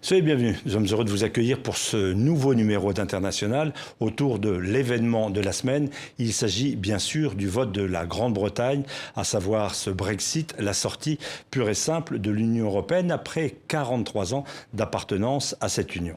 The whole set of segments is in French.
Soyez bienvenus, nous sommes heureux de vous accueillir pour ce nouveau numéro d'International autour de l'événement de la semaine. Il s'agit bien sûr du vote de la Grande-Bretagne, à savoir ce Brexit, la sortie pure et simple de l'Union européenne après 43 ans d'appartenance à cette union.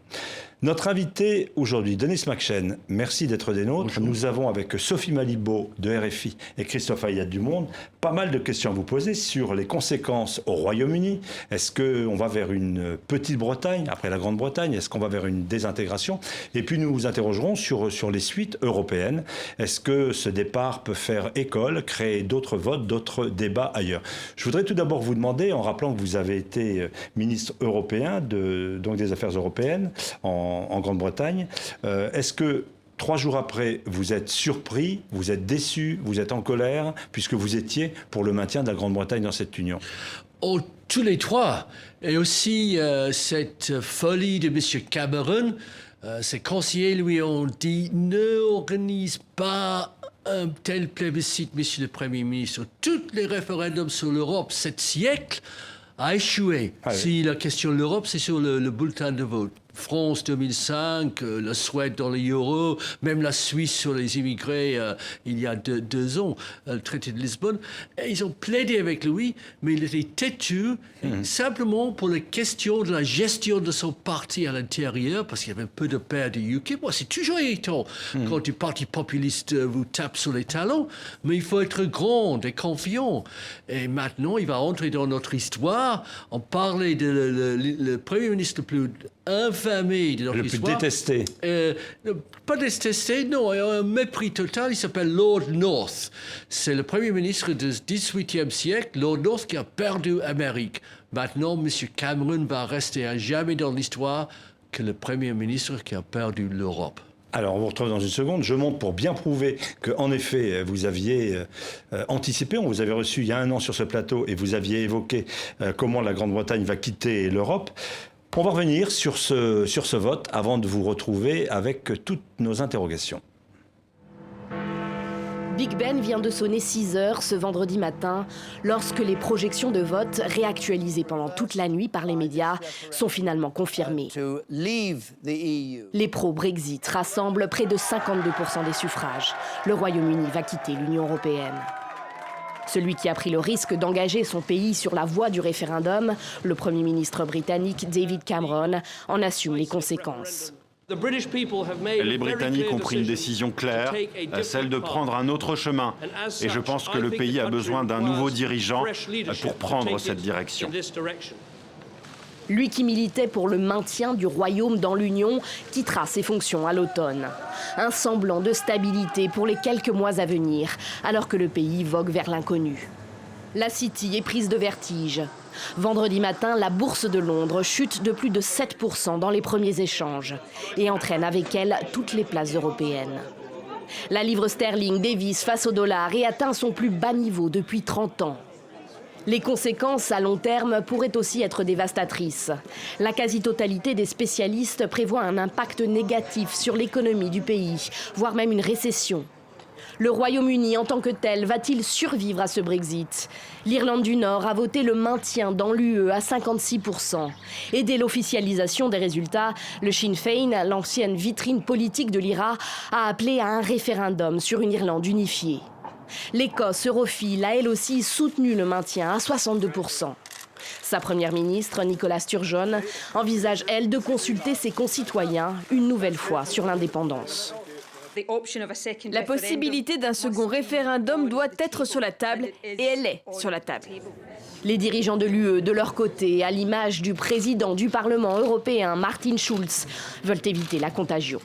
Notre invité aujourd'hui, Denis McShane, merci d'être des nôtres. Bonjour. Nous avons avec Sophie Malibaud de RFI et Christophe Ayat du Monde pas mal de questions à vous poser sur les conséquences au Royaume-Uni. Est-ce qu'on va vers une petite Bretagne après la Grande-Bretagne? Est-ce qu'on va vers une désintégration? Et puis nous vous interrogerons sur les suites européennes. Est-ce que ce départ peut faire école, créer d'autres votes, d'autres débats ailleurs? Je voudrais tout d'abord vous demander, en rappelant que vous avez été ministre européen, donc des Affaires européennes, en Grande-Bretagne. Est-ce que 3 jours après, vous êtes surpris, vous êtes déçu, vous êtes en colère, puisque vous étiez pour le maintien de la Grande-Bretagne dans cette union? Oh, tous les trois. Et aussi cette folie de M. Cameron. Ses conseillers lui ont dit « N'organise pas un tel plébiscite, Monsieur le Premier ministre. Tous les référendums sur l'Europe, 7 siècles, a échoué. Ah oui. Si la question de l'Europe, c'est sur le bulletin de vote. France 2005, la Suède dans l'euro, même la Suisse sur les immigrés il y a 2 ans, le traité de Lisbonne. Et ils ont plaidé avec lui, mais il était têtu, simplement pour les questions de la gestion de son parti à l'intérieur, parce qu'il y avait un peu de peur du UKIP. Moi, c'est toujours irritant quand du parti populiste vous tape sur les talons, mais il faut être grand et confiant. Et maintenant, il va entrer dans notre histoire. On parlait de le Premier ministre le plus infamé de notre histoire. Le plus détesté. Pas détesté, non, un mépris total. Il s'appelle Lord North. C'est le Premier ministre du XVIIIe siècle, Lord North, qui a perdu l'Amérique. Maintenant, M. Cameron va rester à jamais dans l'histoire que le Premier ministre qui a perdu l'Europe. Alors, on vous retrouve dans une seconde. Je monte pour bien prouver qu'en effet, vous aviez anticipé. On vous avait reçu il y a 1 an sur ce plateau et vous aviez évoqué comment la Grande-Bretagne va quitter l'Europe. On va revenir sur ce vote avant de vous retrouver avec toutes nos interrogations. Big Ben vient de sonner 6 heures ce vendredi matin, lorsque les projections de vote, réactualisées pendant toute la nuit par les médias, sont finalement confirmées. Les pro-Brexit rassemblent près de 52% des suffrages. Le Royaume-Uni va quitter l'Union européenne. Celui qui a pris le risque d'engager son pays sur la voie du référendum, le Premier ministre britannique David Cameron, en assume les conséquences. Les Britanniques ont pris une décision claire, celle de prendre un autre chemin. Et je pense que le pays a besoin d'un nouveau dirigeant pour prendre cette direction. Lui qui militait pour le maintien du Royaume dans l'Union quittera ses fonctions à l'automne. Un semblant de stabilité pour les quelques mois à venir, alors que le pays vogue vers l'inconnu. La City est prise de vertige. Vendredi matin, la bourse de Londres chute de plus de 7% dans les premiers échanges et entraîne avec elle toutes les places européennes. La livre sterling dévisse face au dollar et atteint son plus bas niveau depuis 30 ans. Les conséquences à long terme pourraient aussi être dévastatrices. La quasi-totalité des spécialistes prévoit un impact négatif sur l'économie du pays, voire même une récession. Le Royaume-Uni en tant que tel va-t-il survivre à ce Brexit? L'Irlande du Nord a voté le maintien dans l'UE à 56%. Et dès l'officialisation des résultats, le Sinn Féin, l'ancienne vitrine politique de l'IRA, a appelé à un référendum sur une Irlande unifiée. L'Écosse europhile a elle aussi soutenu le maintien à 62%. Sa première ministre, Nicola Sturgeon, envisage elle de consulter ses concitoyens une nouvelle fois sur l'indépendance. La possibilité d'un second référendum doit être sur la table et elle est sur la table. Les dirigeants de l'UE, de leur côté, à l'image du président du Parlement européen, Martin Schulz, veulent éviter la contagion.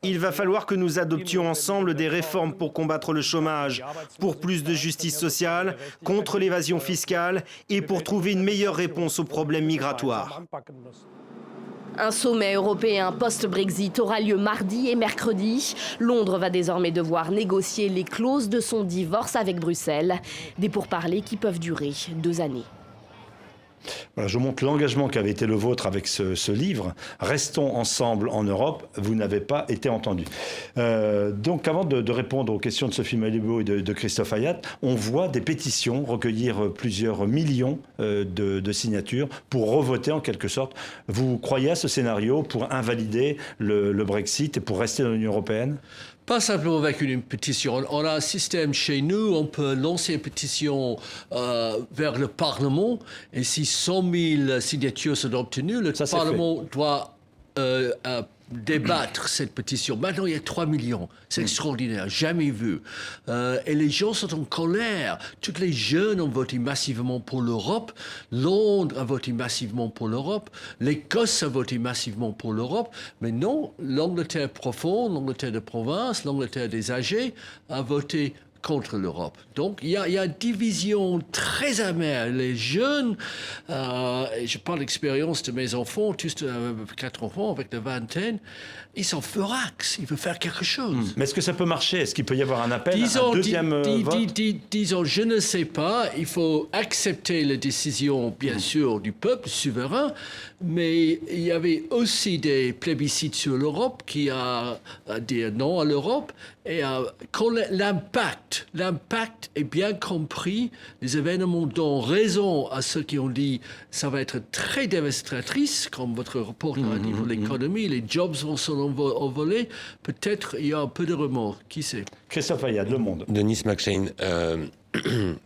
Il va falloir que nous adoptions ensemble des réformes pour combattre le chômage, pour plus de justice sociale, contre l'évasion fiscale et pour trouver une meilleure réponse aux problèmes migratoires. Un sommet européen post-Brexit aura lieu mardi et mercredi. Londres va désormais devoir négocier les clauses de son divorce avec Bruxelles, des pourparlers qui peuvent durer 2 années. Voilà, je montre l'engagement qui avait été le vôtre avec ce livre. Restons ensemble en Europe. Vous n'avez pas été entendu. Donc, avant de répondre aux questions de Sophie Malibaud et de Christophe Ayat, on voit des pétitions recueillir plusieurs millions de signatures pour revoter en quelque sorte. Vous croyez à ce scénario pour invalider le Brexit et pour rester dans l'Union européenne ? Pas simplement avec une pétition. On a un système chez nous, on peut lancer une pétition vers le Parlement, et si 100 000 signatures sont obtenues, le Parlement doit débattre cette pétition. Maintenant, il y a 3 millions. C'est extraordinaire, jamais vu. Et les gens sont en colère. Tous les jeunes ont voté massivement pour l'Europe. Londres a voté massivement pour l'Europe. L'Écosse a voté massivement pour l'Europe. Mais non, l'Angleterre profonde, l'Angleterre de province, l'Angleterre des âgés a voté contre l'Europe. Donc, il y a une division très amère. Les jeunes, et je parle d'expérience de mes enfants, tous 4 enfants avec la vingtaine, ils sont furax, ils veulent faire quelque chose. Mais est-ce que ça peut marcher ? Est-ce qu'il peut y avoir un appel, un deuxième vote ? Disons, je ne sais pas. Il faut accepter la décision, bien sûr, du peuple souverain, mais il y avait aussi des plébiscites sur l'Europe qui a dit non à l'Europe. Et quand l'impact est bien compris, les événements donnent raison à ceux qui ont dit ça va être très dévastatrice, comme votre reporter a dit pour l'économie, les jobs vont s'envoler, peut-être il y a un peu de remords, qui sait. Christophe Ayat, Le Monde. Denis McShane,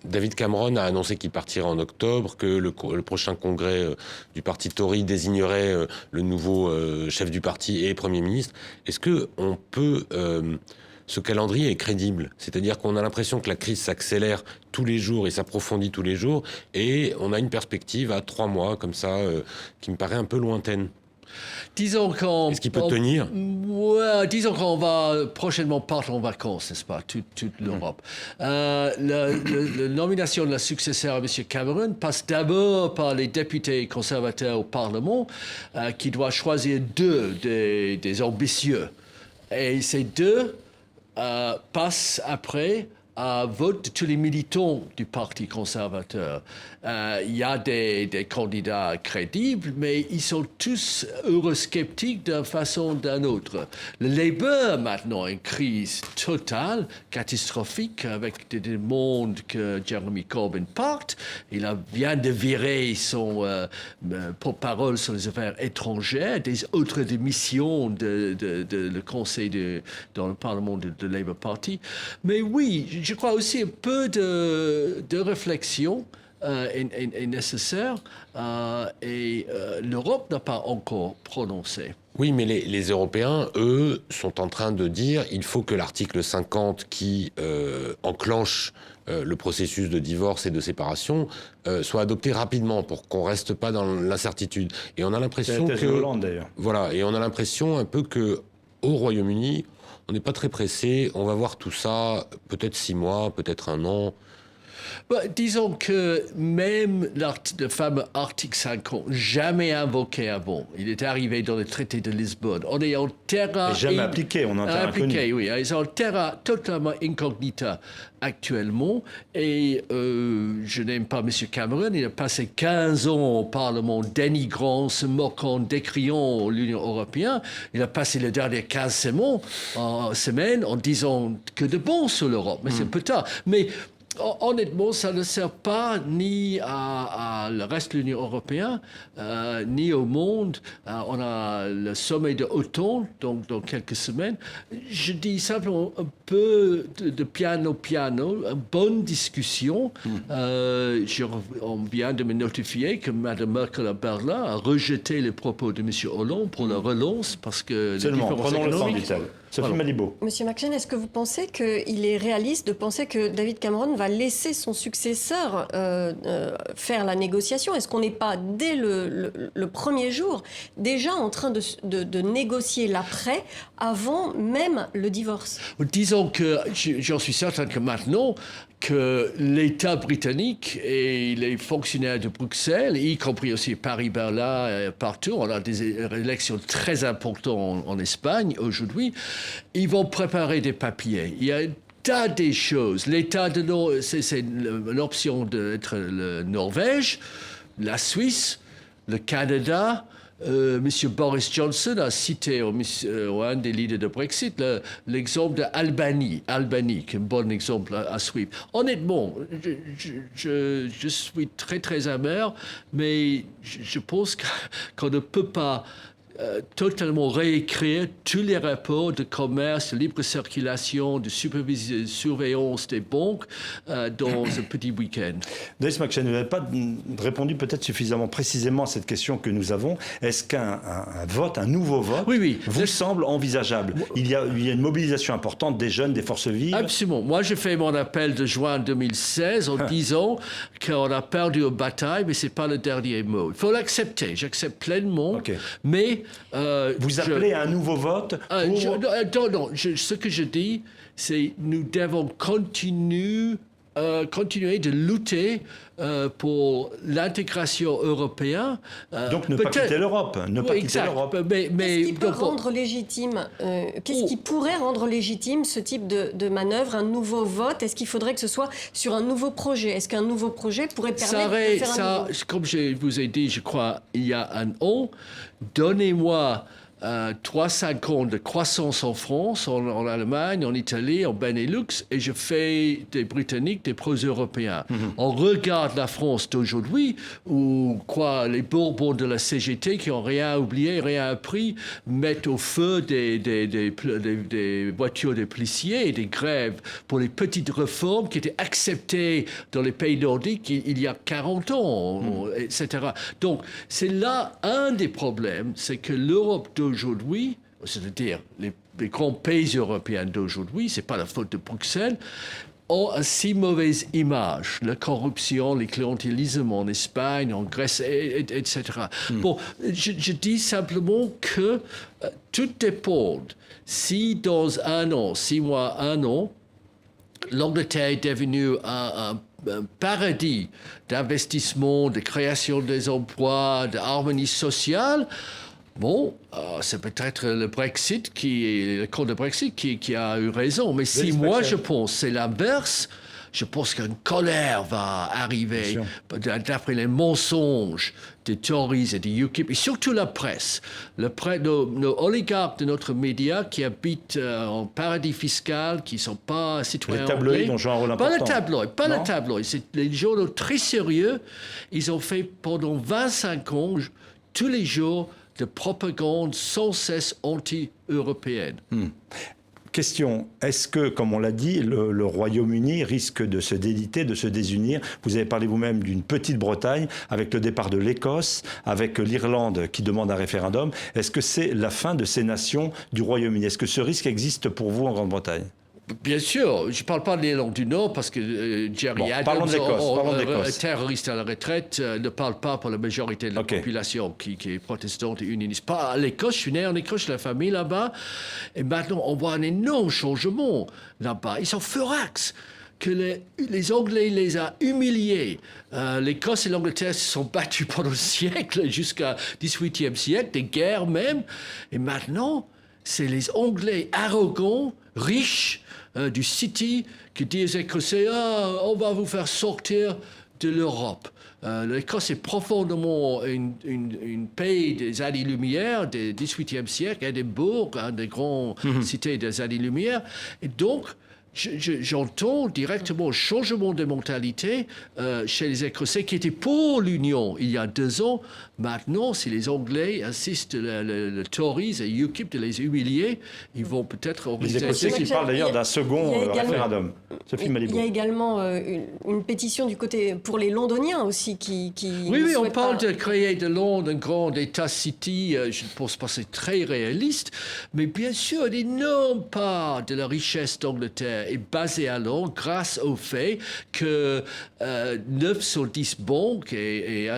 David Cameron a annoncé qu'il partirait en octobre, que le prochain congrès du parti Tory désignerait le nouveau chef du parti et Premier ministre. Est-ce qu'on peut... ce calendrier est crédible, c'est-à-dire qu'on a l'impression que la crise s'accélère tous les jours et s'approfondit tous les jours, et on a une perspective à 3 mois, comme ça, qui me paraît un peu lointaine. Disons Est-ce qu'il peut tenir ? Ouais, disons qu'on va prochainement partir en vacances, n'est-ce pas, toute l'Europe. La nomination de la successeur à M. Cameron passe d'abord par les députés conservateurs au Parlement, qui doivent choisir 2 des ambitieux. Et ces 2 passe après à vote de tous les militants du Parti conservateur. Il y a des candidats crédibles, mais ils sont tous eurosceptiques d'une façon ou d'une autre. Le Labour, maintenant, une crise totale, catastrophique, avec des demandes que Jeremy Corbyn parte. Il vient de virer son porte-parole sur les affaires étrangères, des autres démissions le conseil dans le Parlement de Labour Party. Mais oui, je crois aussi un peu de réflexion est nécessaire, et l'Europe n'a pas encore prononcé. Oui, mais les Européens, eux, sont en train de dire il faut que l'article 50 qui enclenche le processus de divorce et de séparation soit adopté rapidement pour qu'on reste pas dans l'incertitude. Et on a l'impression que Hollande, d'ailleurs. Voilà, et on a l'impression un peu que au Royaume-Uni, on n'est pas très pressé. On va voir tout ça, peut-être 6 mois, peut-être 1 an. Disons que même le fameux article 50, jamais invoqué avant, il est arrivé dans le traité de Lisbonne. On est en terra... Jamais appliqué, on en terra incognita. Oui, ils sont en terra totalement incognita actuellement. Et je n'aime pas M. Cameron, il a passé 15 ans au Parlement dénigrant, se moquant, décriant l'Union européenne. Il a passé les dernières 15 semaines en disant que de bon sur l'Europe, mais c'est un peu tard. Mais honnêtement, ça ne sert pas ni à le reste de l'Union européenne, ni au monde. On a le sommet de automne, donc dans quelques semaines. Je dis simplement un peu de piano, une bonne discussion. On vient de me notifier que Mme Merkel à Berlin a rejeté les propos de M. Hollande pour la relance, parce que... Seulement, prenons le temps, dit-elle. Sophie Malibaud. Monsieur McShane, est-ce que vous pensez qu'il est réaliste de penser que David Cameron va laisser son successeur faire la négociation ? Est-ce qu'on n'est pas, dès le premier jour, déjà en train de négocier l'après, avant même le divorce ? Disons que j'en suis certain que maintenant, que l'État britannique et les fonctionnaires de Bruxelles, y compris aussi Paris, Berlin, partout, on a des élections très importantes en Espagne aujourd'hui, ils vont préparer des papiers. Il y a un tas de choses. L'État de c'est l'option d'être la Norvège. la Suisse, le Canada. M. Boris Johnson a cité un des leaders de Brexit l'exemple d'Albanie. Albanie, qui est un bon exemple à suivre. Honnêtement, je suis très, très amer, mais je pense qu'on ne peut pas totalement réécrire tous les rapports de commerce, de libre circulation, de surveillance des banques dans un petit week-end. Davis McShane, vous n'avez pas répondu peut-être suffisamment précisément à cette question que nous avons. Est-ce qu'un nouveau vote, vous semble envisageable? Il y a une mobilisation importante des jeunes, des forces vives. Absolument. Moi, j'ai fait mon appel de juin 2016 en disant qu'on a perdu une bataille, mais ce n'est pas le dernier mot. Il faut l'accepter. J'accepte pleinement. Mais vous appelez à un nouveau vote ce que je dis, c'est nous devons continuer de lutter pour l'intégration européenne. Donc ne pas quitter l'Europe. Qu'est-ce qui peut rendre légitime qu'est-ce qui pourrait rendre légitime ce type de manœuvre, un nouveau vote? Est-ce qu'il faudrait que ce soit sur un nouveau projet? Est-ce qu'un nouveau projet pourrait permettre de faire un nouveau... Comme je vous ai dit, je crois, il y a un an, donnez-moi 3-5 ans de croissance en France, en Allemagne, en Italie, en Benelux, et je fais des Britanniques des pro-européens. On regarde la France d'aujourd'hui, où les Bourbons de la CGT, qui n'ont rien oublié, rien appris, mettent au feu des voitures de policiers et des grèves pour les petites réformes qui étaient acceptées dans les pays nordiques il y a 40 ans, etc. Donc, c'est là un des problèmes, c'est que l'Europe d'aujourd'hui, c'est-à-dire les grands pays européens d'aujourd'hui, c'est pas la faute de Bruxelles, ont une si mauvaise image. La corruption, les clientélismes en Espagne, en Grèce, etc. Bon, je dis simplement que tout dépend. Si dans 1 an, 6 mois, 1 an, l'Angleterre est devenue un paradis d'investissement, de création des emplois, d'harmonie sociale, c'est peut-être le Brexit le camp de Brexit qui a eu raison. Mais si moi je pense c'est l'inverse, je pense qu'une colère va arriver d'après les mensonges des Tories et des UKIP, et surtout la presse. Nos oligarques de notre média qui habitent en paradis fiscal, qui ne sont pas citoyens anglais. Les tabloïds ont joué un rôle important. Pas le tabloïd. C'est les journaux très sérieux. Ils ont fait pendant 25 ans, tous les jours, de propagande sans cesse anti-européenne. Question, est-ce que, comme on l'a dit, le Royaume-Uni risque de se déliter, de se désunir? Vous avez parlé vous-même d'une petite Bretagne, avec le départ de l'Écosse, avec l'Irlande qui demande un référendum. Est-ce que c'est la fin de ces nations du Royaume-Uni? Est-ce que ce risque existe pour vous en Grande-Bretagne? Bien sûr, je ne parle pas de l'Irlande du Nord parce que Jerry Adams, terroriste à la retraite, ne parle pas pour la majorité de la population qui est protestante et unioniste. Pas à l'Écosse, je suis né en Écosse, j'ai la famille là-bas, et maintenant on voit un énorme changement là-bas. Ils sont furax que les Anglais les ont humiliés. L'Écosse et l'Angleterre se sont battus pendant un siècle, jusqu'au XVIIIe siècle, des guerres même, et maintenant c'est les Anglais arrogants, riches, du City, qui disent aux Écossais, on va vous faire sortir de l'Europe. L'Écosse est profondément un pays des années-lumière du XVIIIe siècle, Édimbourg, des grandes cités des années-lumière. Et donc, j'entends directement un changement de mentalité chez les Écossais qui étaient pour l'Union il y a 2 ans. Maintenant, si les Anglais insistent, le Tories et UKIP de les humilier, ils vont peut-être... Les Écossais qui parlent d'ailleurs d'un second référendum. Sophie Malibaud. Il y a également une pétition du côté pour les Londoniens aussi qui oui, on parle de créer de Londres un grand État-city. Je ne pense pas que c'est très réaliste. Mais bien sûr, une énorme part de la richesse d'Angleterre est basée à Londres grâce au fait que 9 sur 10 banques et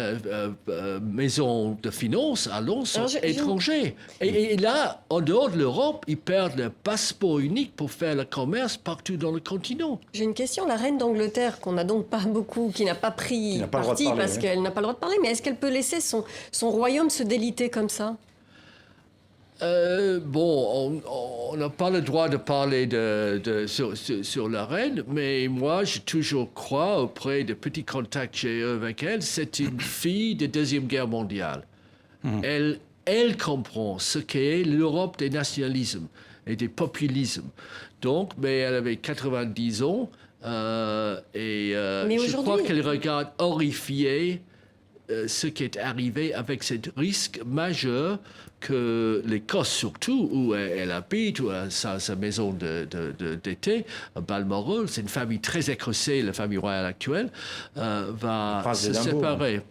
maisons de finances à Londres sont étrangers. Et là, en dehors de l'Europe, ils perdent le passeport unique pour faire le commerce partout dans le continent. J'ai une question. La reine d'Angleterre, qu'on n'a donc pas beaucoup, qui n'a pas pris parti parce qu'elle n'a pas le droit de parler, mais est-ce qu'elle peut laisser son royaume se déliter comme ça ? On n'a pas le droit de parler sur la reine, mais moi, j'ai toujours crois, auprès des petits contacts que j'ai eu avec elle, c'est une fille de Deuxième Guerre mondiale. Elle comprend ce qu'est l'Europe des nationalismes et des populismes. Donc, mais elle avait 90 ans, je crois qu'elle regarde horrifiée ce qui est arrivé avec ce risque majeur que l'Écosse, surtout, où elle habite, où sa maison d'été, à Balmoral, c'est une famille très écossée, la famille royale actuelle, va se séparer.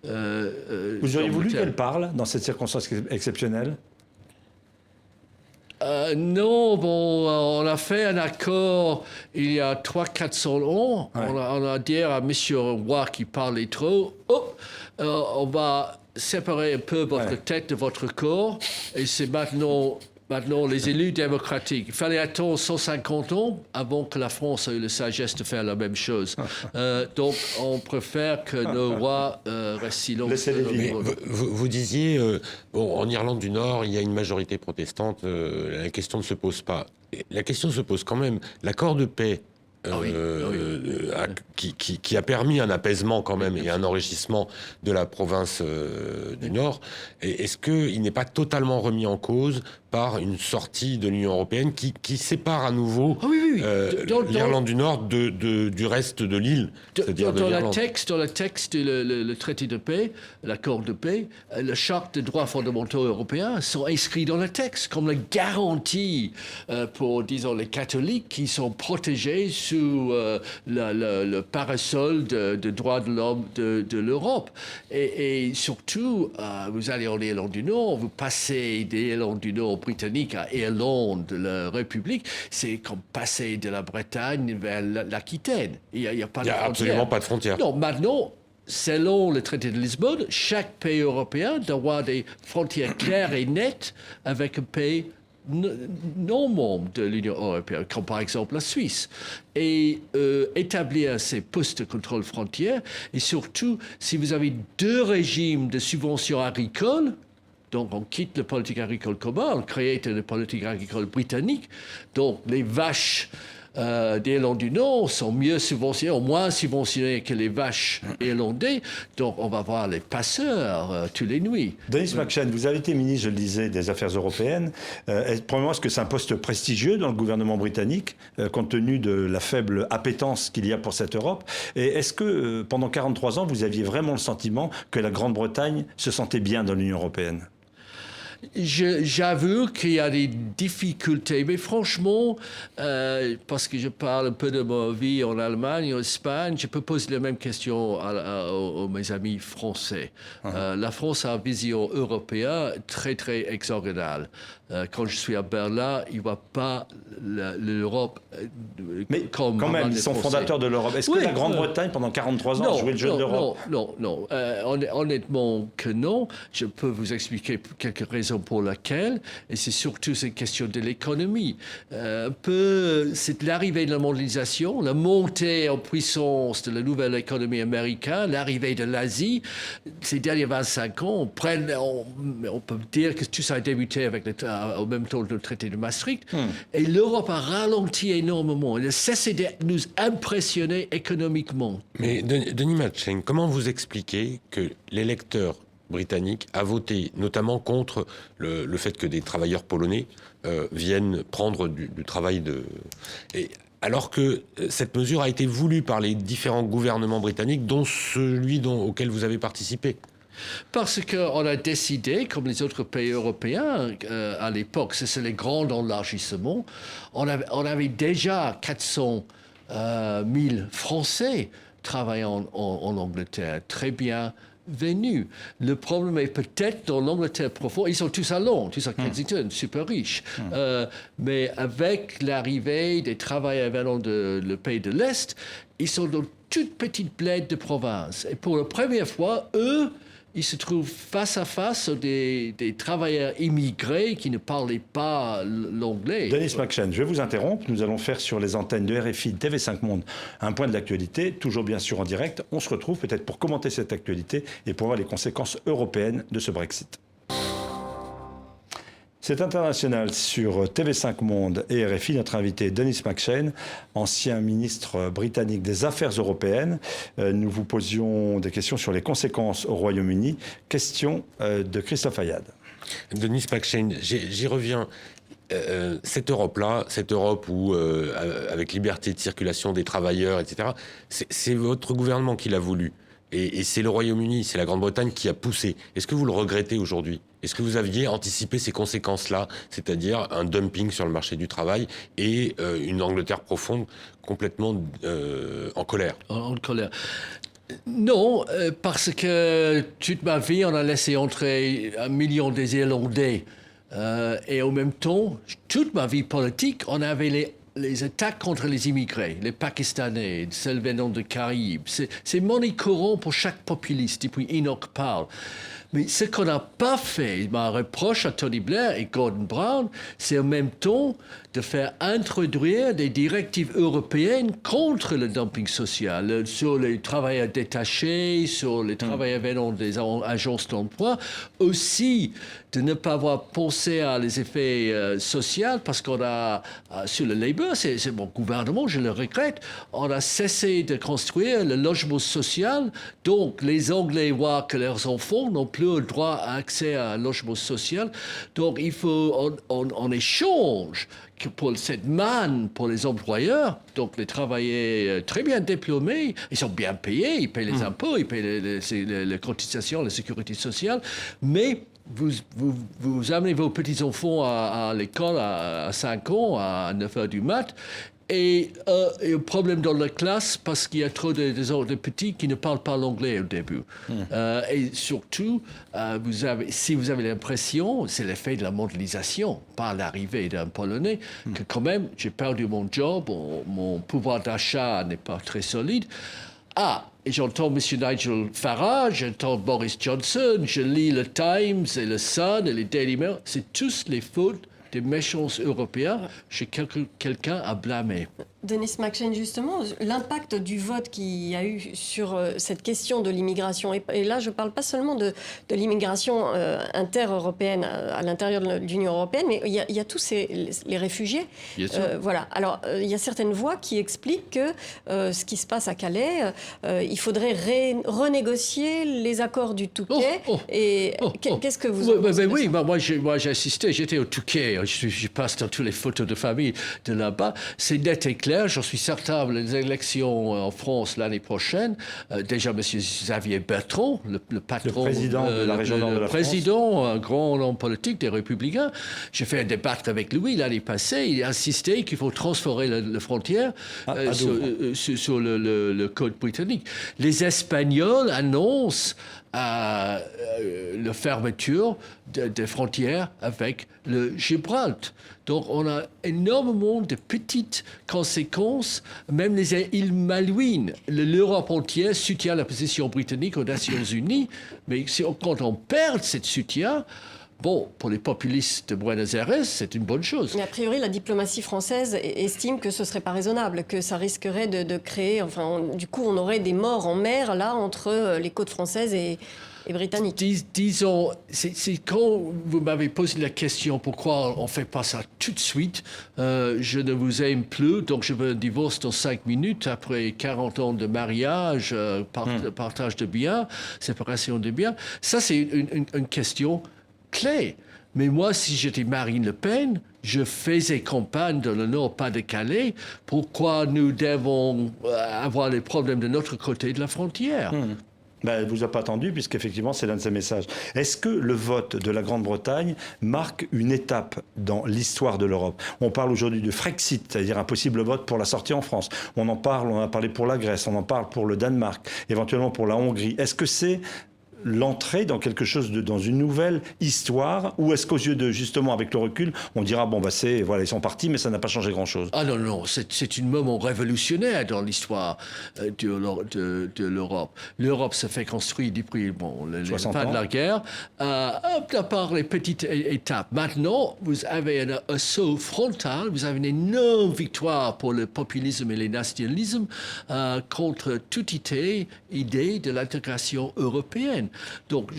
Vous auriez voulu qu'elle parle dans cette circonstance exceptionnelle? Non, on a fait un accord il y a 300-400 ans. Ouais. On a dit à M. Roy qui parlait trop, on va séparer un peu votre tête de votre corps, et c'est maintenant les élus démocratiques. Il fallait attendre 150 ans avant que la France ait eu la sagesse de faire la même chose. Donc, on préfère que nos rois restent silencieux. Vous disiez, en Irlande du Nord, il y a une majorité protestante, la question ne se pose pas. La question se pose quand même. L'accord de paix qui a permis un apaisement quand même et un enrichissement de la province du Nord. Est-ce qu'il n'est pas totalement remis en cause par une sortie de l'Union européenne qui sépare à nouveau l'Irlande du Nord du reste de l'île, c'est-à-dire de l'Irlande? Dans le texte, le traité de paix, l'accord de paix, la charte des droits fondamentaux européens sont inscrits dans le texte comme la garantie pour, disons, les catholiques qui sont protégés sous le parasol de droits de l'homme de l'Europe. Et surtout, vous allez en Irlande du Nord, vous passez d'Irlande du Nord britannique à Irlande, la République, c'est comme passer de la Bretagne vers l'Aquitaine. Il n'y a absolument pas de frontières. Non, maintenant, selon le traité de Lisbonne, chaque pays européen doit avoir des frontières claires et nettes avec un pays non membre de l'Union européenne, comme par exemple la Suisse, et établir ces postes de contrôle frontière. Et surtout, si vous avez deux régimes de subventions agricoles, donc on quitte la politique agricole commune, on crée une politique agricole britannique, donc les vaches d'Irlande du Nord sont mieux subventionnées, ou moins subventionnées que les vaches irlandaises. Donc, on va voir les passeurs tous les nuits. Denis McShane, vous avez été ministre, je le disais, des Affaires européennes. Premièrement, est-ce que c'est un poste prestigieux dans le gouvernement britannique, compte tenu de la faible appétence qu'il y a pour cette Europe? Et est-ce que, pendant 43 ans, vous aviez vraiment le sentiment que la Grande-Bretagne se sentait bien dans l'Union européenne? J'avoue qu'il y a des difficultés, mais franchement, parce que je parle un peu de ma vie en Allemagne, en Espagne, je peux poser la même question à mes amis français. La France a une vision européenne très, très hexagonale. Quand je suis à Berlin, il ne voit pas l'Europe mais comme quand même, ils sont fondateurs de l'Europe. Est-ce que la Grande-Bretagne, pendant 43 ans, a joué le jeu de l'Europe? Non. Honnêtement que non. Je peux vous expliquer quelques raisons pour lesquelles. Et c'est surtout cette question de l'économie. C'est l'arrivée de la mondialisation, la montée en puissance de la nouvelle économie américaine, l'arrivée de l'Asie. Ces derniers 25 ans, on peut dire que tout ça a débuté avec au même temps le traité de Maastricht. Et l'Europe a ralenti énormément. Elle a cessé de nous impressionner économiquement. Mais Denis McShane, comment vous expliquez que l'électeur britannique a voté notamment contre le fait que des travailleurs polonais viennent prendre du travail alors que cette mesure a été voulue par les différents gouvernements britanniques, dont celui auquel vous avez participé? Parce qu'on a décidé, comme les autres pays européens à l'époque, c'est les grands élargissements, on avait déjà 400 000 Français travaillant en Angleterre, très bien venus. Le problème est peut-être dans l'Angleterre profonde, ils sont tous à Londres, tous à Kensington, super riches. Mais avec l'arrivée des travailleurs venant du pays de l'Est, ils sont dans toute petite bled de province. Et pour la première fois, eux, ils se trouvent face à face des travailleurs immigrés qui ne parlaient pas l'anglais. Denis McShane, je vais vous interrompre. Nous allons faire sur les antennes de RFI, TV5 Monde, un point de l'actualité, toujours bien sûr en direct. On se retrouve peut-être pour commenter cette actualité et pour voir les conséquences européennes de ce Brexit. C'est international sur TV5 Monde et RFI. Notre invité Denis McShane, ancien ministre britannique des Affaires européennes. Nous vous posions des questions sur les conséquences au Royaume-Uni. Question de Christophe Ayad. Denis McShane, j'y reviens. Cette Europe-là, cette Europe où, avec liberté de circulation des travailleurs, etc., c'est votre gouvernement qui l'a voulu. Et c'est le Royaume-Uni, c'est la Grande-Bretagne qui a poussé. Est-ce que vous le regrettez aujourd'hui ? Est-ce que vous aviez anticipé ces conséquences-là, c'est-à-dire un dumping sur le marché du travail et une Angleterre profonde complètement en colère ? En colère. Non, parce que toute ma vie, on a laissé entrer 1 million des Irlandais. Et en même temps, toute ma vie politique, on avait les attaques contre les immigrés, les Pakistanais, celles venant de Caraïbes. C'est monnaie courante pour chaque populiste, depuis Enoch parle. Mais ce qu'on n'a pas fait, ma reproche à Tony Blair et Gordon Brown, c'est en même temps de faire introduire des directives européennes contre le dumping social, sur les travailleurs détachés, sur les travailleurs venant des agences d'emploi, aussi de ne pas avoir pensé à les effets sociaux, parce qu'on a, sur le Labour, c'est mon gouvernement, je le regrette, on a cessé de construire le logement social, donc les Anglais voient que leurs enfants n'ont plus le droit à accès à un logement social, donc il faut, en échange, que pour cette manne pour les employeurs, donc les travailleurs très bien diplômés, ils sont bien payés, ils payent les impôts, ils payent les cotisations, la sécurité sociale, mais vous amenez vos petits-enfants à l'école à 5 ans, à 9 heures du mat', et un problème dans la classe parce qu'il y a trop de petits qui ne parlent pas l'anglais au début. Et surtout, si vous avez l'impression, c'est l'effet de la mondialisation, pas l'arrivée d'un Polonais, que quand même, j'ai perdu mon job, mon pouvoir d'achat n'est pas très solide. Et j'entends M. Nigel Farage, j'entends Boris Johnson, je lis le Times et le Sun et les Daily Mail, c'est tous les fautes des méchants européens, j'ai quelqu'un à blâmer. Denis McShane, justement, l'impact du vote qu'il y a eu sur cette question de l'immigration, et là je ne parle pas seulement de l'immigration inter-européenne à l'intérieur de l'Union européenne, mais il y a tous les réfugiés. Bien sûr. Voilà. Alors, il y a certaines voix qui expliquent que ce qui se passe à Calais, il faudrait renégocier les accords du Touquet. Qu'est-ce que vous en pensez? Oui, moi j'ai assisté, j'étais au Touquet, je passe dans toutes les photos de famille de là-bas. C'est net et clair, j'en suis certain, les élections en France l'année prochaine, déjà M. Xavier Bertrand, le patron, le président de la région nord de la France. Président, un grand homme politique des Républicains. J'ai fait un débat avec lui l'année passée, il a insisté qu'il faut transférer la frontière sur le code britannique. Les Espagnols annoncent la fermeture des frontières avec le Gibraltar. Donc, on a énormément de petites conséquences. Même les îles Malouines, l'Europe entière soutient la position britannique aux Nations Unies. Mais quand on perd ce soutien, bon, pour les populistes de Buenos Aires, c'est une bonne chose. Mais a priori, la diplomatie française estime que ce ne serait pas raisonnable, que ça risquerait de créer... du coup, on aurait des morts en mer, là, entre les côtes françaises et britanniques. Disons, c'est quand vous m'avez posé la question pourquoi on ne fait pas ça tout de suite, je ne vous aime plus, donc je veux un divorce dans 5 minutes, après 40 ans de mariage, partage de biens, séparation de biens. Ça, c'est une question clé. Mais moi, si j'étais Marine Le Pen, je faisais campagne dans le Nord-Pas-de-Calais. Pourquoi nous devons avoir les problèmes de notre côté de la frontière? Elle ne vous a pas attendu, puisqu'effectivement, c'est l'un de ses messages. Est-ce que le vote de la Grande-Bretagne marque une étape dans l'histoire de l'Europe? On parle aujourd'hui de Frexit, c'est-à-dire un possible vote pour la sortie en France. On en a parlé pour la Grèce, on en parle pour le Danemark, éventuellement pour la Hongrie. Est-ce que c'est l'entrée dans quelque chose dans une nouvelle histoire, ou est-ce qu'aux yeux de, justement, avec le recul, on dira, voilà, ils sont partis, mais ça n'a pas changé grand-chose? Ah non, c'est un moment révolutionnaire dans l'histoire de l'Europe. L'Europe se fait construire depuis la fin de la guerre, à part les petites étapes. Maintenant, vous avez un assaut frontal, vous avez une énorme victoire pour le populisme et le nationalisme contre toute idée de l'intégration européenne. Donc,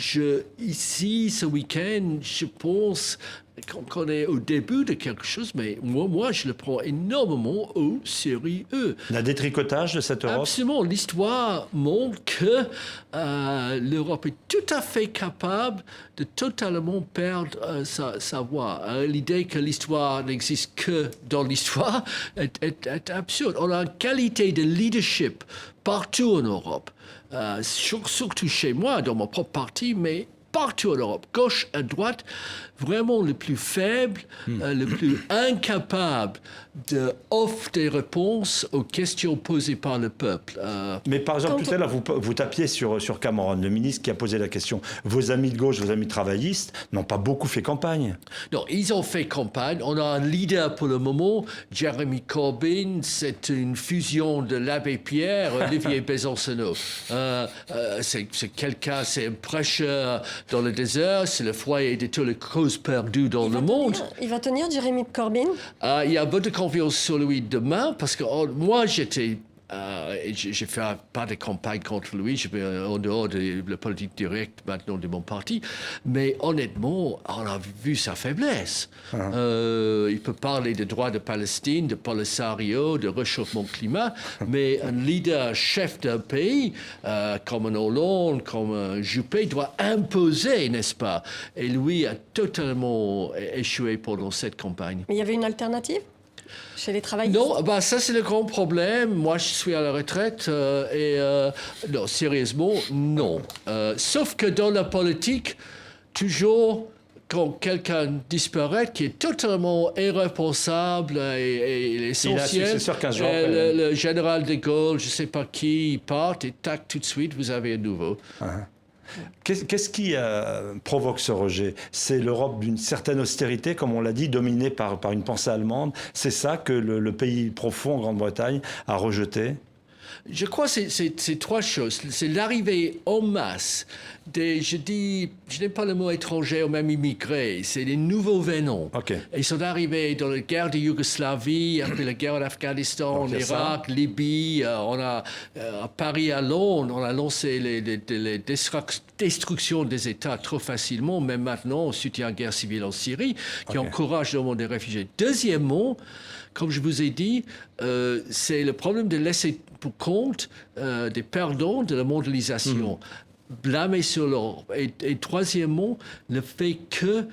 ici, ce week-end, je pense, qu'on est au début de quelque chose, mais moi, je le prends énormément au sérieux. La détricotage de cette Europe? Absolument. L'histoire montre que l'Europe est tout à fait capable de totalement perdre sa voie. L'idée que l'histoire n'existe que dans l'histoire est absurde. On a une qualité de leadership partout en Europe, surtout chez moi, dans mon propre parti, mais partout en Europe, gauche à droite, vraiment le plus faible, le plus incapable d'offrir des réponses aux questions posées par le peuple. Mais par exemple, tout à l'heure, vous tapiez sur Cameron, le ministre qui a posé la question. Vos amis de gauche, vos amis travaillistes n'ont pas beaucoup fait campagne. Non, ils ont fait campagne. On a un leader pour le moment, Jeremy Corbyn. C'est une fusion de l'abbé Pierre, Olivier Besancenot. C'est quelqu'un, c'est un prêcheur dans le désert, c'est le foyer de toutes les causes perdues dans le monde. Il va tenir, Jeremy Corbyn? Il y a beaucoup de confiance sur lui demain, parce que moi, j'ai fait pas de campagne contre lui, je suis en dehors de la politique directe maintenant de mon parti, mais honnêtement, on a vu sa faiblesse. Il peut parler de droits de Palestine, de Polisario, de réchauffement climat, mais un leader chef d'un pays, comme un Hollande, comme un Juppé, doit imposer, n'est-ce pas? Et lui a totalement échoué pendant cette campagne. Mais il y avait une alternative chez les travaillistes? Non, ça c'est le grand problème. Moi, je suis à la retraite non, sérieusement, non. Sauf que dans la politique, toujours, quand quelqu'un disparaît, qui est totalement irresponsable et essentiel, le général de Gaulle, je ne sais pas qui, il part et tac, tout de suite, vous avez un nouveau. Qu'est-ce qui provoque ce rejet? C'est l'Europe d'une certaine austérité, comme on l'a dit, dominée par une pensée allemande. C'est ça que le pays profond, en Grande-Bretagne, a rejeté? Je crois que c'est trois choses. C'est l'arrivée en masse je n'aime pas le mot étranger ou même immigrés, c'est les nouveaux venants. Okay. Ils sont arrivés dans la guerre de Yougoslavie, après la guerre d'Afghanistan, en Irak, Libye. On a, à Paris, à Londres, on a lancé les destructions des États trop facilement, même maintenant, on soutient la guerre civile en Syrie, qui encourage le monde des réfugiés. Deuxièmement, comme je vous ai dit, c'est le problème de laisser pour compte des perdants de la mondialisation. Blâmer sur l'Europe. Et troisièmement, le fait que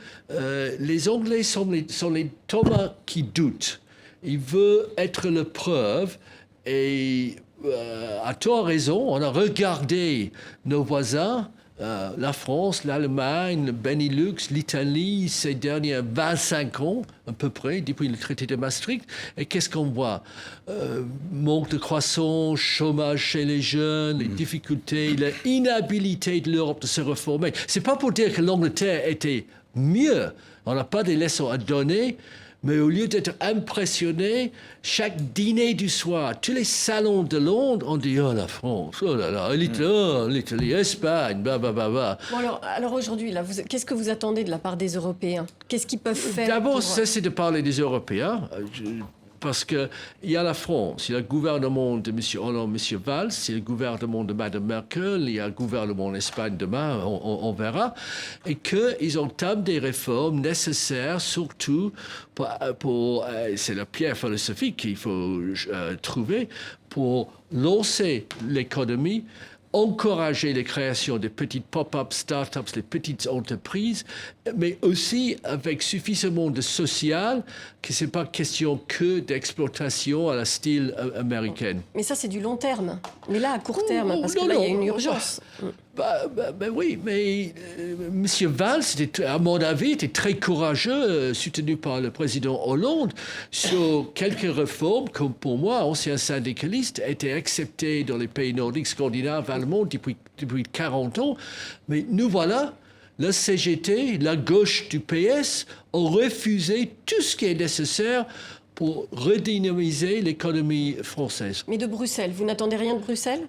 les Anglais sont les Thomas qui doutent. Ils veulent être la preuve et à tort raison, on a regardé nos voisins, la France, l'Allemagne, le Benelux, l'Italie, ces derniers 25 ans, à peu près, depuis le traité de Maastricht. Et qu'est-ce qu'on voit? Manque de croissance, chômage chez les jeunes, les difficultés, l'inhabilité de l'Europe de se reformer. C'est pas pour dire que l'Angleterre était mieux. On n'a pas des leçons à donner. Mais au lieu d'être impressionné, chaque dîner du soir, tous les salons de Londres, on dit « Oh, la France, oh là là, l'Italie, l'Espagne, bah. » Bon alors aujourd'hui, là, qu'est-ce que vous attendez de la part des Européens? Qu'est-ce qu'ils peuvent faire? D'abord, c'est de parler des Européens. Parce qu'il y a la France, il y a le gouvernement de M. Hollande, M. Valls, il y a le gouvernement de Mme Merkel, il y a le gouvernement en Espagne demain, on verra, et qu'ils entament des réformes nécessaires, surtout pour c'est la pierre philosophique qu'il faut trouver, pour lancer l'économie, encourager les créations des petites pop-up start-ups, les petites entreprises, mais aussi avec suffisamment de social, que ce n'est pas question que d'exploitation à la style américaine. Mais ça, c'est du long terme. Mais là, à court terme, parce que là, il y a une urgence. Oui, mais M. Valls, à mon avis, était très courageux, soutenu par le président Hollande, sur quelques réformes, comme pour moi, ancien syndicaliste, étaient acceptées dans les pays nordiques, scandinaves, allemands depuis 40 ans. Mais nous voilà, la CGT, la gauche du PS, ont refusé tout ce qui est nécessaire pour redynamiser l'économie française. Mais de Bruxelles, vous n'attendez rien de Bruxelles?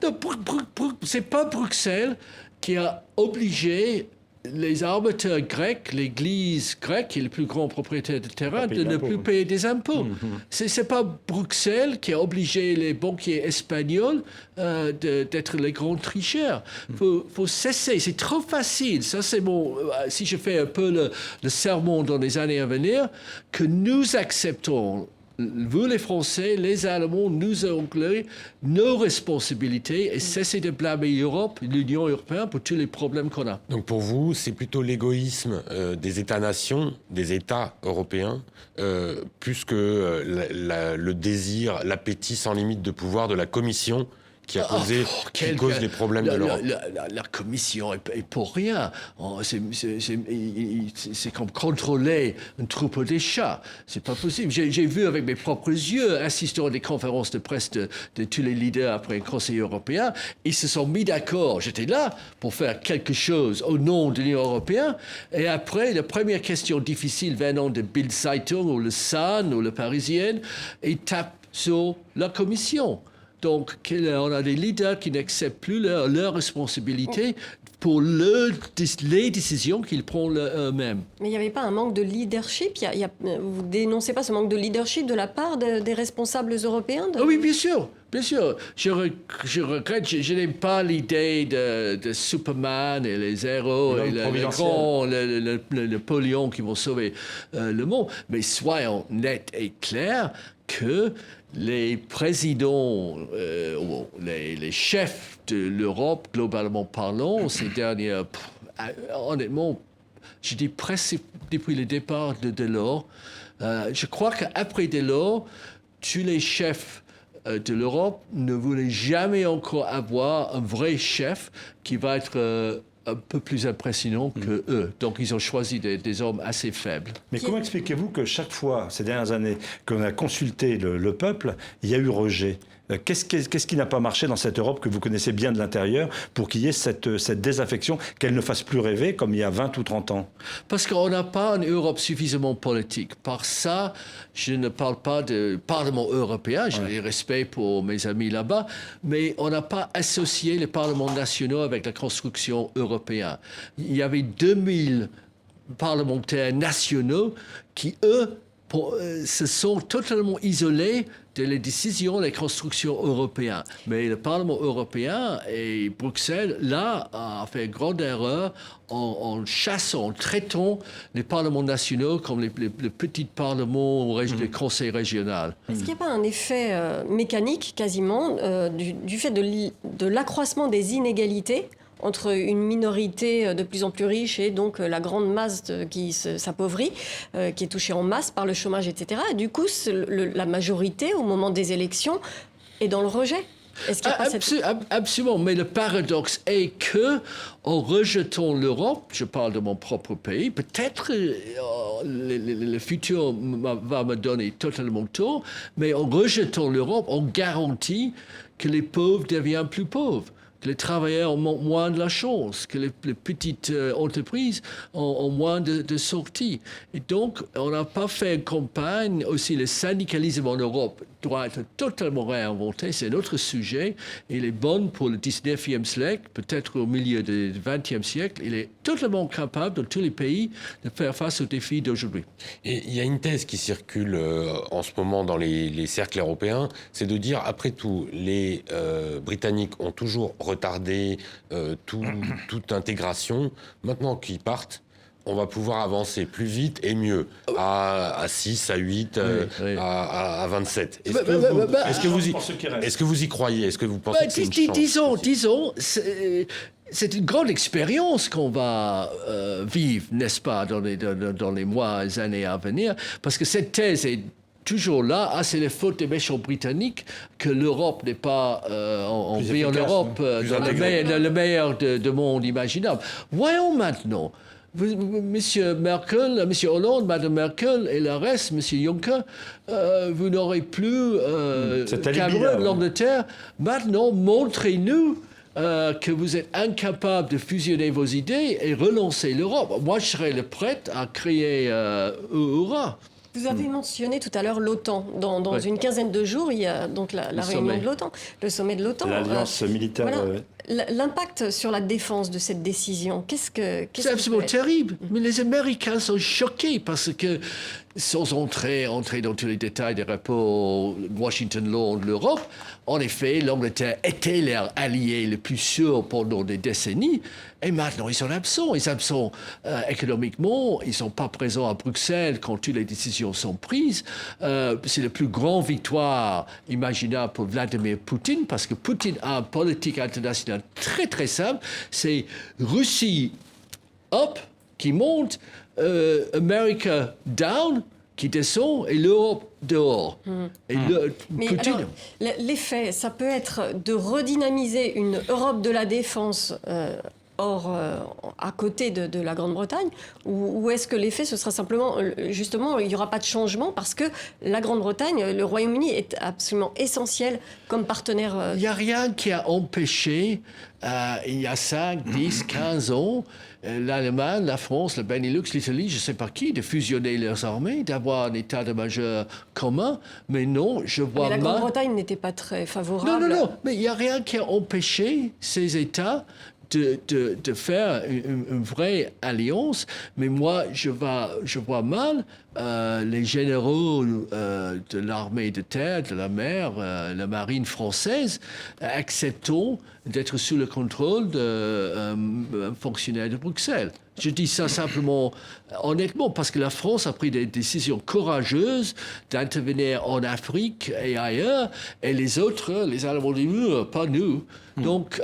C'est pas Bruxelles qui a obligé les armateurs grecs, l'Église grecque, qui est le plus grand propriétaire de terrain, de ne plus payer des impôts. C'est pas Bruxelles qui a obligé les banquiers espagnols d'être les grands tricheurs. Faut cesser. C'est trop facile. Ça, c'est si je fais un peu le sermon dans les années à venir, que nous acceptons. Vous, les Français, les Allemands, nous Anglais, nos responsabilités et cesser de blâmer l'Europe, l'Union européenne pour tous les problèmes qu'on a. Donc pour vous, c'est plutôt l'égoïsme des États-nations, des États européens, plus que le désir, l'appétit sans limite de pouvoir de la Commission qui cause les problèmes de l'Europe. La Commission est pour rien. C'est comme contrôler un troupeau de chats. C'est pas possible. J'ai vu avec mes propres yeux, assistant à des conférences de presse de tous les leaders après un Conseil européen, ils se sont mis d'accord. J'étais là pour faire quelque chose au nom de l'Union européenne. Et après, la première question difficile venant de Bild Zeitung ou le Sun ou le Parisien, ils tapent sur la Commission. Donc, on a des leaders qui n'acceptent plus leurs responsabilités pour les décisions qu'ils prennent eux-mêmes. Mais il n'y avait pas un manque de leadership vous dénoncez pas ce manque de leadership de la part des responsables européens Oui, bien sûr. Bien sûr. Je regrette, je n'aime pas l'idée de Superman et les héros et le Napoléon qui vont sauver le monde. Mais soyons nets et clairs que les présidents, les chefs de l'Europe, globalement parlant, ces dernières... honnêtement, je dis presque depuis le départ de Delors, je crois qu'après Delors, tous les chefs de l'Europe ne voulaient jamais encore avoir un vrai chef qui va être... un peu plus impressionnant que eux. Donc, ils ont choisi des hommes assez faibles. Mais comment expliquez-vous que chaque fois, ces dernières années, qu'on a consulté le peuple, il y a eu rejet ? Qu'est-ce qui n'a pas marché dans cette Europe que vous connaissez bien de l'intérieur pour qu'il y ait cette désaffection, qu'elle ne fasse plus rêver comme il y a 20 ou 30 ans ? Parce qu'on n'a pas une Europe suffisamment politique. Par ça, je ne parle pas de Parlement européen, j'ai du respect pour mes amis là-bas, mais on n'a pas associé les parlements nationaux avec la construction européenne. Il y avait 2000 parlementaires nationaux qui, eux, se sont totalement isolés les décisions, les constructions européennes. Mais le Parlement européen et Bruxelles, là, a fait une grande erreur en chassant, en traitant les parlements nationaux comme les petits parlements ou les conseils régionaux. Est-ce qu'il n'y a pas un effet mécanique, quasiment, du fait de l'accroissement des inégalités entre une minorité de plus en plus riche et donc la grande masse qui s'appauvrit, qui est touchée en masse par le chômage, etc. Et du coup, la majorité, au moment des élections, est dans le rejet. Est-ce qu'il y a pas Absolument, mais le paradoxe est que, en rejetant l'Europe, je parle de mon propre pays, peut-être le futur va me donner totalement tort, mais en rejetant l'Europe, on garantit que les pauvres deviennent plus pauvres, que les travailleurs ont moins de la chance, que les petites entreprises ont moins de sorties. Et donc, on n'a pas fait une campagne. Aussi, le syndicalisme en Europe doit être totalement réinventé. C'est notre sujet. Il est bon pour le 19e siècle, peut-être au milieu du 20e siècle. Il est totalement capable, dans tous les pays, de faire face aux défis d'aujourd'hui. Et il y a une thèse qui circule en ce moment dans les cercles européens, c'est de dire, après tout, les Britanniques ont toujours retardé toute intégration. Maintenant qu'ils partent, on va pouvoir avancer plus vite et mieux, à 6, à 8, à 27. Est-ce que vous y croyez ? Est-ce que vous pensez que c'est une chance ? Disons, c'est une grande expérience qu'on va vivre, n'est-ce pas, dans les mois et années à venir, parce que cette thèse est toujours là, c'est les fautes des méchants britanniques que l'Europe n'est pas en vit en Europe le meilleur de monde imaginable. Voyons maintenant. Monsieur Merkel, Monsieur Hollande, Madame Merkel et le reste, Monsieur Juncker, vous n'aurez plus Cameroun, l'Angleterre. Maintenant, montrez-nous que vous êtes incapable de fusionner vos idées et relancer l'Europe. Moi, je serais prêt à créer Eura. Vous avez mentionné tout à l'heure l'OTAN. Dans une quinzaine de jours, il y a donc la réunion de l'OTAN, le sommet de l'OTAN. L'alliance militaire. Voilà. L'impact sur la défense de cette décision, c'est absolument terrible. Mais les Américains sont choqués parce que, sans entrer dans tous les détails des rapports Washington-Londres-l'Europe, en effet, l'Angleterre était leur allié le plus sûr pendant des décennies. Et maintenant, ils sont absents. Ils sont absents économiquement. Ils ne sont pas présents à Bruxelles quand toutes les décisions sont prises. C'est la plus grande victoire imaginable pour Vladimir Poutine parce que Poutine a une politique internationale très, très simple. C'est Russie up, qui monte, America down, qui descend, et l'Europe dehors. Mais Poutine... alors, l'effet, ça peut être de redynamiser une Europe de la défense à côté de la Grande-Bretagne, ou est-ce que l'effet, ce sera simplement, justement, il n'y aura pas de changement parce que la Grande-Bretagne, le Royaume-Uni est absolument essentiel comme partenaire. Il n'y a rien qui a empêché, il y a 5, 10, 15 ans, l'Allemagne, la France, le Benelux, l'Italie, je ne sais pas qui, de fusionner leurs armées, d'avoir un état-major commun. Mais non, je vois mal... mal... la Grande-Bretagne n'était pas très favorable. Non, mais il n'y a rien qui a empêché ces États de faire une vraie alliance. Mais moi, je vois mal les généraux de l'armée de terre, de la mer, la marine française, acceptant d'être sous le contrôle d'un fonctionnaire de Bruxelles. Je dis ça simplement honnêtement parce que la France a pris des décisions courageuses d'intervenir en Afrique et ailleurs, et les autres, les Allemands disent pas nous. Donc,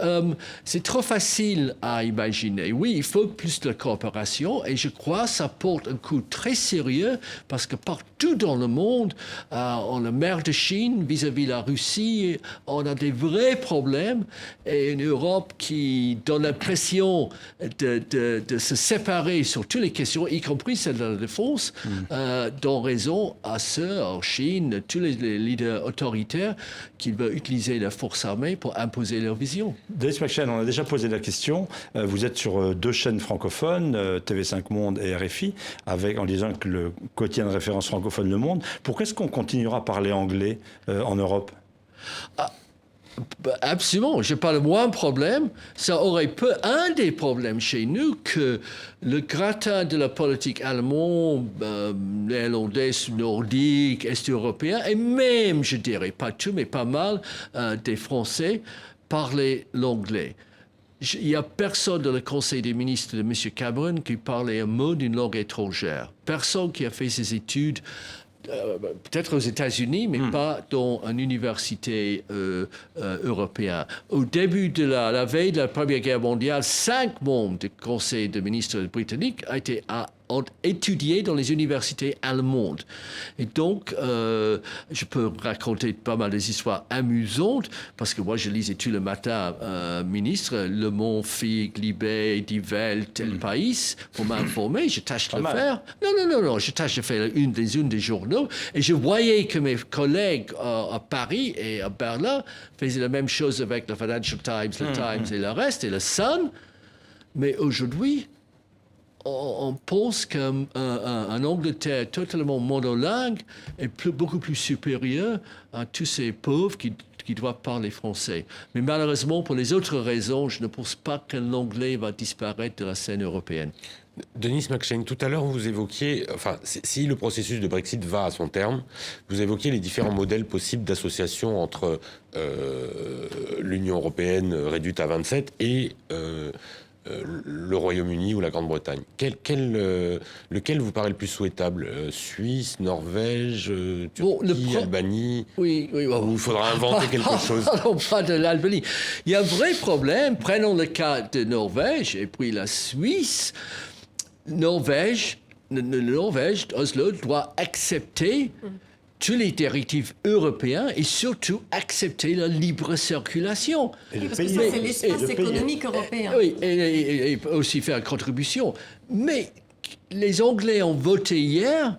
c'est trop facile à imaginer. Oui, il faut plus de coopération et je crois que ça porte un coup très sérieux parce que partout dans le monde, en la mer de Chine, vis-à-vis de la Russie, on a des vrais problèmes et une Europe qui donne l'impression de se séparer sur toutes les questions, y compris celle de la défense, dont raison à ceux en Chine, tous les leaders autoritaires qui veulent utiliser la force armée pour imposer leur vision. Denis McShane, on a déjà posé la question. Vous êtes sur 2 chaînes francophones, TV5 Monde et RFI, en disant que le quotidien de référence francophone Le Monde. Pourquoi est-ce qu'on continuera à parler anglais en Europe ? Absolument, je n'ai pas le moindre problème. Ça aurait un des problèmes chez nous que le gratin de la politique allemande, néerlandais, nordique, est-européen, et même, je dirais, pas tout, mais pas mal des Français parlaient l'anglais. Il n'y a personne dans le Conseil des ministres de M. Cameron qui parlait un mot d'une langue étrangère. Personne qui a fait ses études peut-être aux États-Unis, mais pas dans une université européenne. Au début de la veille de la Première Guerre mondiale, 5 membres du Conseil des ministres britanniques ont étudié dans les universités allemandes. Et donc, je peux raconter pas mal des histoires amusantes, parce que moi, je lisais tout le matin, ministre, Le Monde, Fig, Libé, Die Welt, El País, pour m'informer. Je tâche de le faire. Non, je tâche de faire une des journaux. Et je voyais que mes collègues à Paris et à Berlin faisaient la même chose avec le Financial Times, le Times et le reste, et le Sun. Mais aujourd'hui, on pense qu'un Angleterre totalement monolingue est beaucoup plus supérieur à tous ces pauvres qui doivent parler français. Mais malheureusement, pour les autres raisons, je ne pense pas que l'anglais va disparaître de la scène européenne. Denis McShane, tout à l'heure, vous évoquiez, si le processus de Brexit va à son terme, vous évoquiez les différents modèles possibles d'association entre l'Union européenne réduite à 27 et le Royaume-Uni ou la Grande-Bretagne. Lequel vous paraît le plus souhaitable ? Suisse, Norvège, Turquie, Albanie ? Oui. Ou il faudra inventer quelque chose ? Non, pas de l'Albanie. Il y a un vrai problème. Prenons le cas de Norvège et puis la Suisse. Norvège, Oslo, doit accepter tous les directives européens et surtout accepter la libre circulation. Parce que ça, c'est l'espace économique européen. Oui, et aussi faire une contribution. Mais les Anglais ont voté hier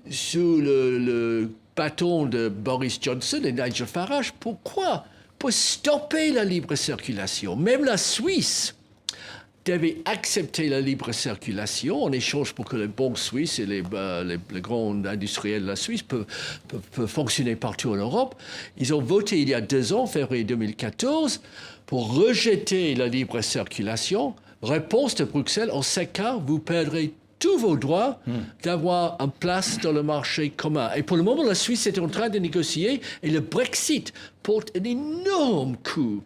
sous le bâton de Boris Johnson et Nigel Farage. Pourquoi ? Pour stopper la libre circulation. Même la Suisse devait accepter la libre circulation en échange pour que les banques suisses et les grands industriels de la Suisse peuvent fonctionner partout en Europe. Ils ont voté il y a 2 ans, février 2014, pour rejeter la libre circulation. Réponse de Bruxelles, en ce cas, vous perdrez tous vos droits d'avoir une place dans le marché commun. Et pour le moment, la Suisse est en train de négocier et le Brexit porte un énorme coup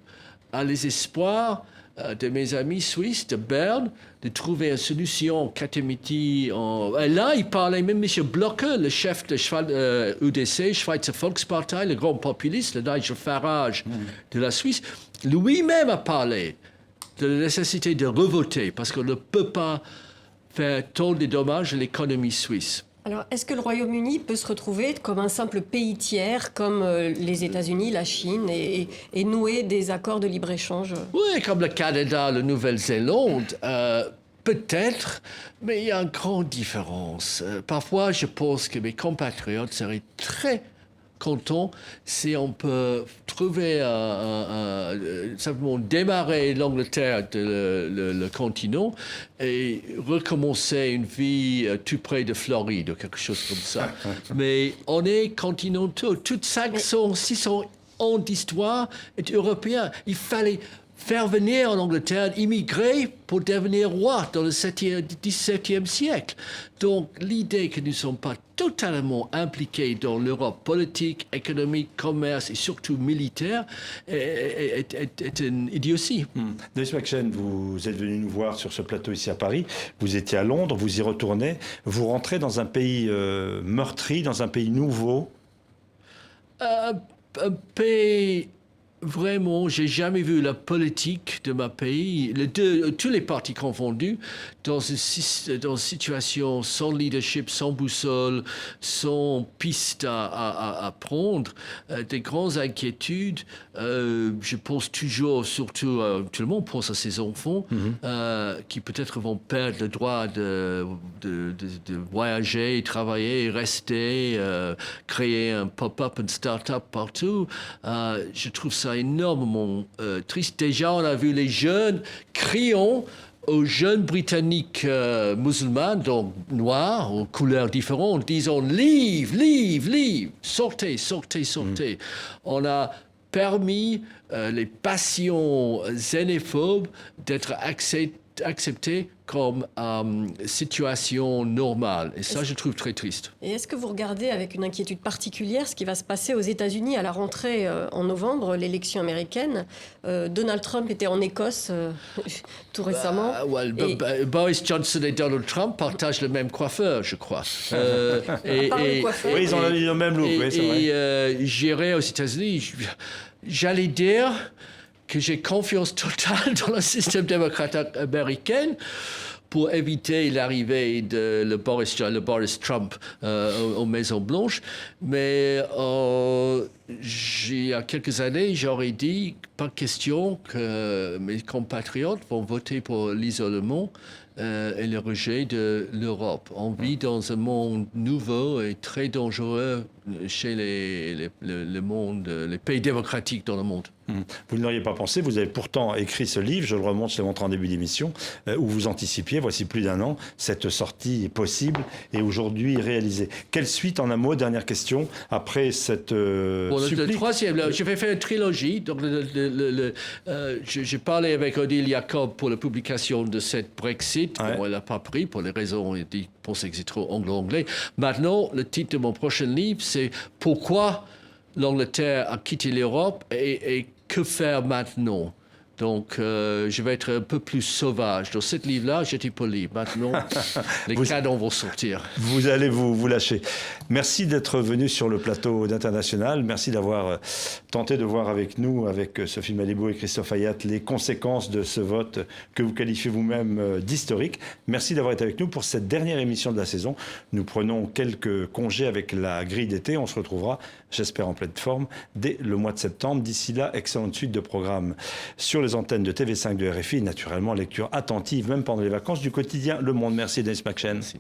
à les espoirs de mes amis suisses de Berne de trouver une solution catamity. Et là, il parlait même M. Blocher, le chef de UDC, Schweizer Volkspartei, le grand populiste, le Nigel Farage de la Suisse, lui-même a parlé de la nécessité de revoter parce qu'on ne peut pas faire tant de dommages à l'économie suisse. Alors, est-ce que le Royaume-Uni peut se retrouver comme un simple pays tiers, comme les États-Unis, la Chine, et nouer des accords de libre-échange? Oui, comme le Canada, la Nouvelle-Zélande, peut-être, mais il y a une grande différence. Parfois, je pense que mes compatriotes seraient très contents si on peut trouver simplement démarrer l'Angleterre le continent et recommencer une vie tout près de Floride ou quelque chose comme ça. Mais on est continentaux. Toutes 500, 600 ans d'histoire est européen. Il fallait faire venir en Angleterre, immigrer pour devenir roi dans le XVIIe siècle. Donc l'idée que nous ne sommes pas totalement impliqués dans l'Europe politique, économique, commerce et surtout militaire est une idiotie. Denis McShane, vous êtes venu nous voir sur ce plateau ici à Paris. Vous étiez à Londres, vous y retournez. Vous rentrez dans un pays meurtri, dans un pays nouveau. Un pays... Vraiment, j'ai jamais vu la politique de ma pays, tous les partis confondus, dans une situation sans leadership, sans boussole, sans piste à prendre, des grandes inquiétudes. Je pense toujours, surtout, tout le monde pense à ses enfants qui peut-être vont perdre le droit de voyager, travailler, rester, créer un pop-up, une start-up partout. Je trouve ça énormément triste. Déjà, on a vu les jeunes criant aux jeunes Britanniques musulmans, donc noirs, aux couleurs différentes, disant « Leave, leave, leave, sortez, sortez, sortez ». On a permis les passions xénophobes d'être acceptées comme situation normale. Et ça, je trouve très triste. Et est-ce que vous regardez avec une inquiétude particulière ce qui va se passer aux États-Unis à la rentrée en novembre, l'élection américaine? Donald Trump était en Écosse tout récemment. Boris Johnson et Donald Trump partagent le même coiffeur, je crois. Oui, ils ont le même look, oui, c'est vrai. J'irai aux États-Unis, j'allais dire que j'ai confiance totale dans le système démocratique américain pour éviter l'arrivée de Boris Trump aux Maisons-Blanches. Mais il y a quelques années, j'aurais dit, pas question que mes compatriotes vont voter pour l'isolement et le rejet de l'Europe. On vit dans un monde nouveau et très dangereux chez les pays démocratiques dans le monde. Vous ne l'auriez pas pensé, vous avez pourtant écrit ce livre, je le remonte, je l'ai montré en début d'émission, où vous anticipiez, voici plus d'1 an, cette sortie possible et aujourd'hui réalisée. Quelle suite, en un mot, dernière question, après cette le troisième, je vais faire une trilogie. Donc j'ai parlé avec Odile Jacob pour la publication de cette Brexit. Bon, elle n'a pas pris pour les raisons, elle pensait que c'est trop anglo-anglais. Maintenant, le titre de mon prochain livre, c'est « Pourquoi l'Angleterre a quitté l'Europe et que faire maintenant ?» Donc, je vais être un peu plus sauvage. Dans ce livre-là, j'étais poli. Maintenant, les canons vont sortir. Vous allez vous lâcher. Merci d'être venu sur le plateau d'International. Merci d'avoir tenté de voir avec nous, avec Sophie Malibaud et Christophe Ayat, les conséquences de ce vote que vous qualifiez vous-même d'historique. Merci d'avoir été avec nous pour cette dernière émission de la saison. Nous prenons quelques congés avec la grille d'été. On se retrouvera, j'espère, en pleine forme dès le mois de septembre. D'ici là, excellente suite de programmes sur les antennes de TV5 de RFI, naturellement lecture attentive, même pendant les vacances, du quotidien Le Monde. Merci Denis McShane. Merci.